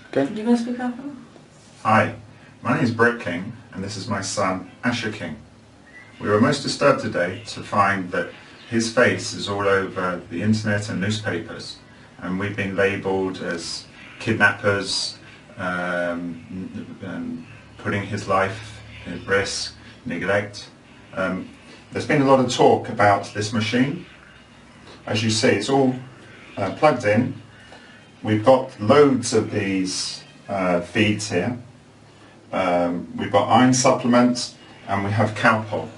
Okay. You going to speak up? Hi, my name is Brett King and this is my son Asher King. We were most disturbed today to find that his face is all over the internet and newspapers, and we've been labelled as kidnappers, putting his life at risk, neglect. There's been a lot of talk about this machine. As you see, it's all plugged in. We've got loads of these feeds here. We've got iron supplements and we have cowpole.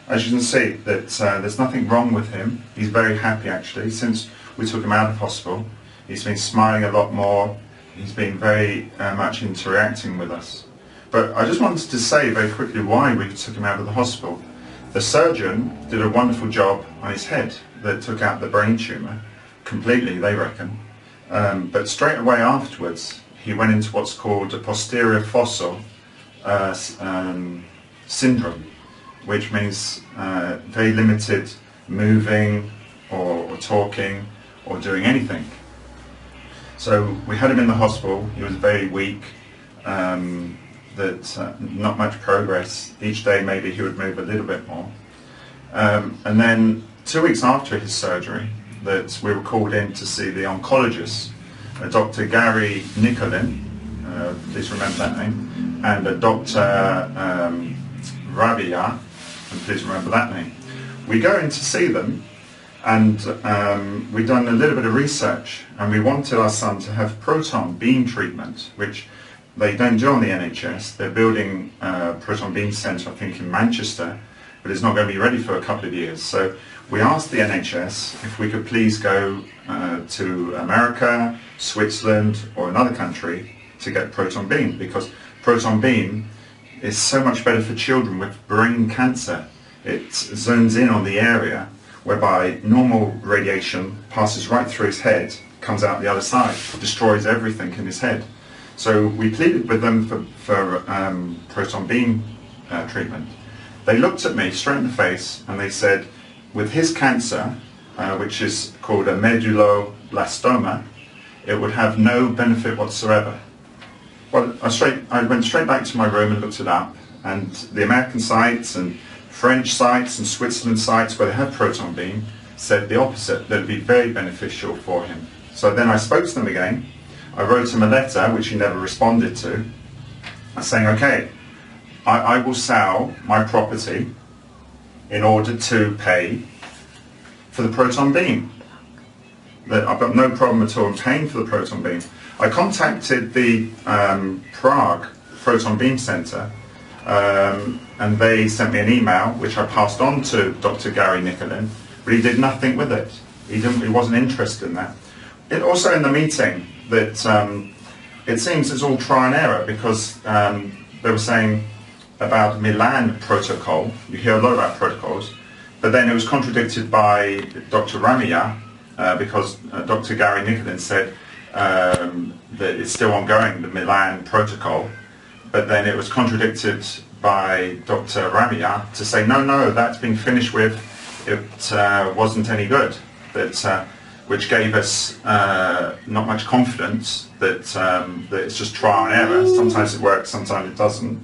As you can see, that there's nothing wrong with him. He's very happy actually. Since we took him out of hospital, he's been smiling a lot more. He's been very much interacting with us. But I just wanted to say very quickly why we took him out of the hospital. The surgeon did a wonderful job on his head that took out the brain tumour completely, they reckon. But straight away afterwards, he went into what's called a posterior fossa syndrome, which means very limited moving or talking or doing anything. So we had him in the hospital. He was very weak, not much progress. Each day maybe he would move a little bit more. And then 2 weeks after his surgery, that we were called in to see the oncologist, Dr. Gary Nicholin, please remember that name, and Dr. Rabia, and please remember that name. We go in to see them, and we've done a little bit of research, and we wanted our son to have proton beam treatment, which they don't do on the NHS. They're building a proton beam centre, I think, in Manchester, but it's not going to be ready for a couple of years. So we asked the NHS if we could please go to America, Switzerland, or another country to get proton beam, because proton beam is so much better for children with brain cancer. It zones in on the area whereby normal radiation passes right through his head, comes out the other side, destroys everything in his head. So we pleaded with them for proton beam treatment. They looked at me straight in the face and they said, with his cancer, which is called a medulloblastoma, it would have no benefit whatsoever. Well, I went straight back to my room and looked it up, and the American sites and French sites and Switzerland sites where they had proton beam said the opposite, that it would be very beneficial for him. So then I spoke to them again. I wrote him a letter, which he never responded to, saying, okay, I will sell my property in order to pay for the proton beam. I've got no problem at all in paying for the proton beam. I contacted the Prague Proton Beam Centre, and they sent me an email which I passed on to Dr. Gary Nicholin, but he did nothing with it. He wasn't interested in that. Also in the meeting that it seems it's all trial and error, because they were saying about Milan protocol. You hear a lot about protocols, but then it was contradicted by Dr. Ramia, because Dr. Gary Nicholin said that it's still ongoing, the Milan protocol, but then it was contradicted by Dr. Ramia to say, no, that's been finished with, it wasn't any good, which gave us not much confidence that it's just trial and error. Sometimes it works, sometimes it doesn't.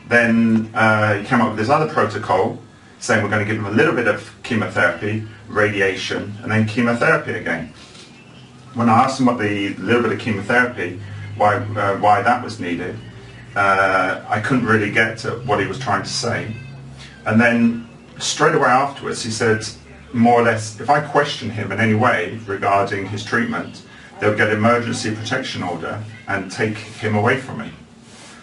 Then he came up with this other protocol saying we're going to give him a little bit of chemotherapy, radiation, and then chemotherapy again. When I asked him what the little bit of chemotherapy, why that was needed, I couldn't really get to what he was trying to say. And then straight away afterwards he said, more or less, if I question him in any way regarding his treatment, they'll get emergency protection order and take him away from me.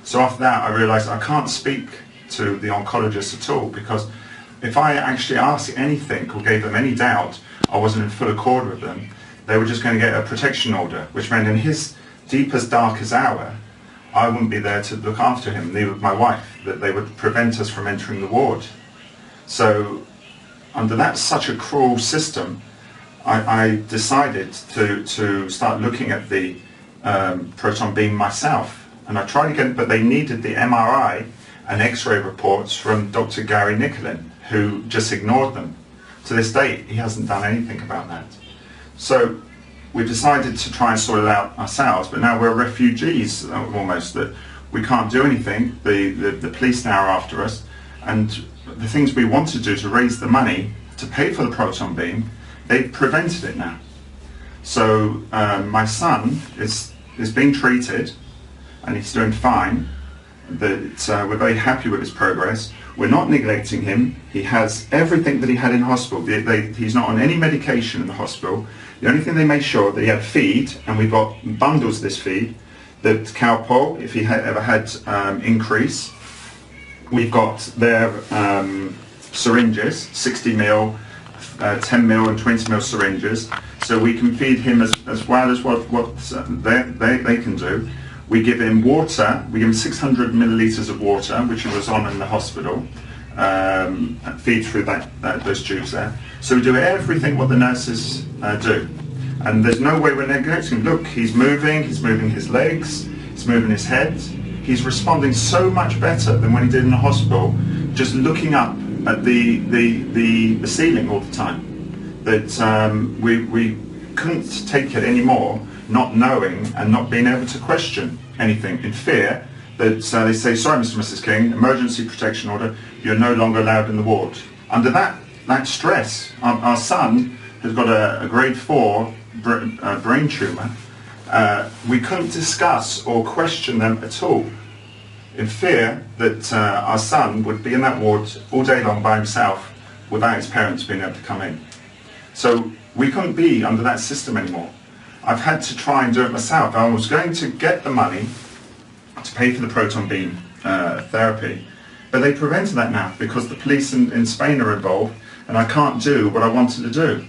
So after that I realised I can't speak to the oncologist at all, because if I actually asked anything or gave them any doubt, I wasn't in full accord with them, they were just going to get a protection order, which meant in his deepest, darkest hour, I wouldn't be there to look after him, neither would my wife, that they would prevent us from entering the ward. So under that such a cruel system, I decided to start looking at the proton beam myself. And I tried to get it, but they needed the MRI and X-ray reports from Dr. Gary Nicholin, who just ignored them. To this day, he hasn't done anything about that. So we decided to try and sort it out ourselves, but now we're refugees almost, that we can't do anything. The police now are after us, and the things we want to do to raise the money to pay for the proton beam, they've prevented it now. So my son is being treated, and he's doing fine. We're very happy with his progress. We're not neglecting him. He has everything that he had in hospital. He's not on any medication in the hospital. The only thing they made sure that he had feed, and we've got bundles of this feed, that Cowpole, if he had ever had increase, we've got their syringes, 60 mil, 10 mil and 20 mil syringes, so we can feed him as well as what they can do. We give him water, we give him 600 millilitres of water, which he was on in the hospital, feed through those tubes there. So we do everything what the nurses do. And there's no way we're neglecting him. Look, he's moving his legs, he's moving his head. He's responding so much better than when he did in the hospital, just looking up at the ceiling all the time. That we couldn't take it anymore, not knowing and not being able to question anything in fear that they say, sorry Mr. and Mrs. King, emergency protection order, you're no longer allowed in the ward. Under that stress, our son has got a grade 4 brain tumour. We couldn't discuss or question them at all, in fear that our son would be in that ward all day long by himself without his parents being able to come in. So we couldn't be under that system anymore. I've had to try and do it myself. I was going to get the money to pay for the proton beam therapy, but they prevented that now because the police in Spain are involved, and I can't do what I wanted to do.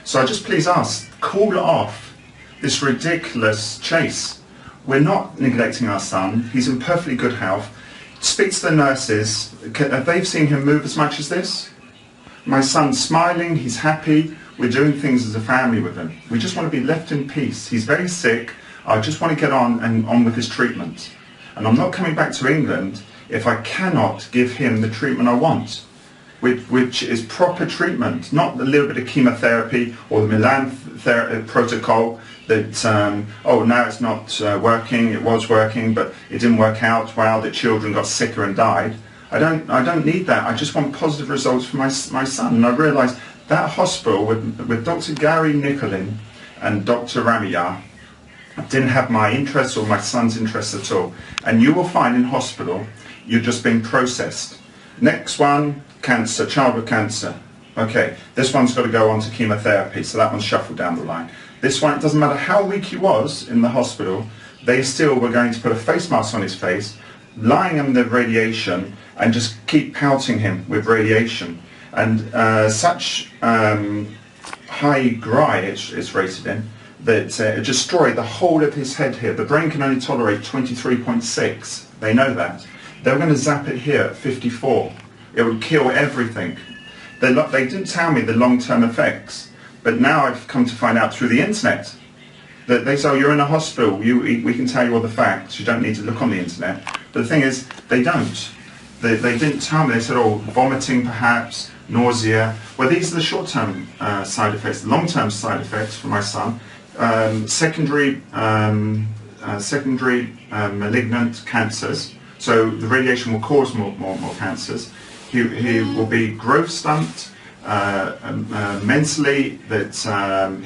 So I just please ask, call off this ridiculous chase. We're not neglecting our son. He's in perfectly good health. Speak to the nurses. Have they seen him move as much as this? My son's smiling, he's happy. We're doing things as a family with him. We just want to be left in peace. He's very sick. I just want to get on with his treatment. And I'm not coming back to England if I cannot give him the treatment I want, which is proper treatment, not a little bit of chemotherapy or the Milan protocol that, oh, now it's not working, it was working, but it didn't work out. Wow, the children got sicker and died. I don't need that. I just want positive results for my son. And I realised that hospital with Dr. Gary Nicolin and Dr. Ramiyar didn't have my interests or my son's interests at all. And you will find in hospital, you're just being processed. Next one, cancer, child with cancer. Okay, this one's got to go on to chemotherapy, so that one's shuffled down the line. This one, it doesn't matter how weak he was in the hospital, they still were going to put a face mask on his face, lying under radiation, and just keep pelting him with radiation. And such high Gry it's rated in, that it destroyed the whole of his head here. The brain can only tolerate 23.6. They know that. They were going to zap it here at 54. It would kill everything. They didn't tell me the long-term effects, but now I've come to find out through the internet that they say, oh, you're in a hospital, we can tell you all the facts, you don't need to look on the internet. But the thing is, they don't. They didn't tell me. They said, oh, vomiting perhaps, nausea. Well, these are the short-term side effects. The long-term side effects for my son, secondary malignant cancers. So the radiation will cause more cancers. He will be growth stumped, mentally that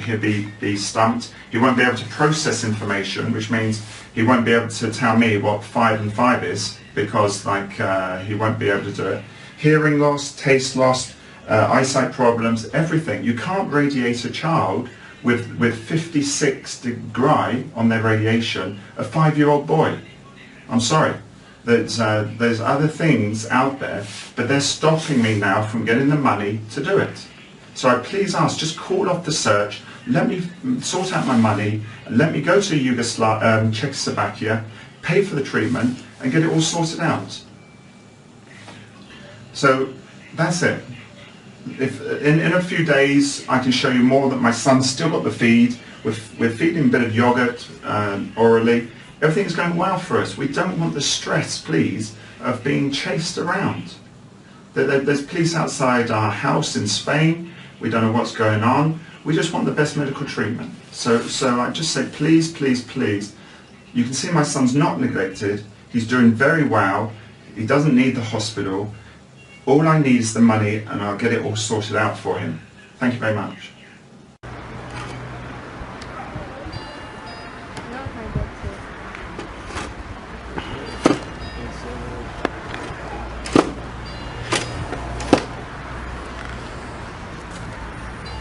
he'll be stumped. He won't be able to process information, which means he won't be able to tell me what 5 and 5 is, because he won't be able to do it. Hearing loss, taste loss, eyesight problems, everything. You can't radiate a child with 56 degree on their radiation, a 5-year-old boy. I'm sorry. There's other things out there, but they're stopping me now from getting the money to do it. So I please ask, just call off the search, let me sort out my money, let me go to Czechoslovakia, pay for the treatment, and get it all sorted out. So that's it. If in a few days I can show you more that my son's still got the feed, we're feeding a bit of yogurt orally. Everything's going well for us. We don't want the stress, please, of being chased around. There's police outside our house in Spain. We don't know what's going on. We just want the best medical treatment. So I just say, please, please, please, you can see my son's not neglected. He's doing very well. He doesn't need the hospital. All I need is the money, and I'll get it all sorted out for him. Thank you very much. Not my doctor.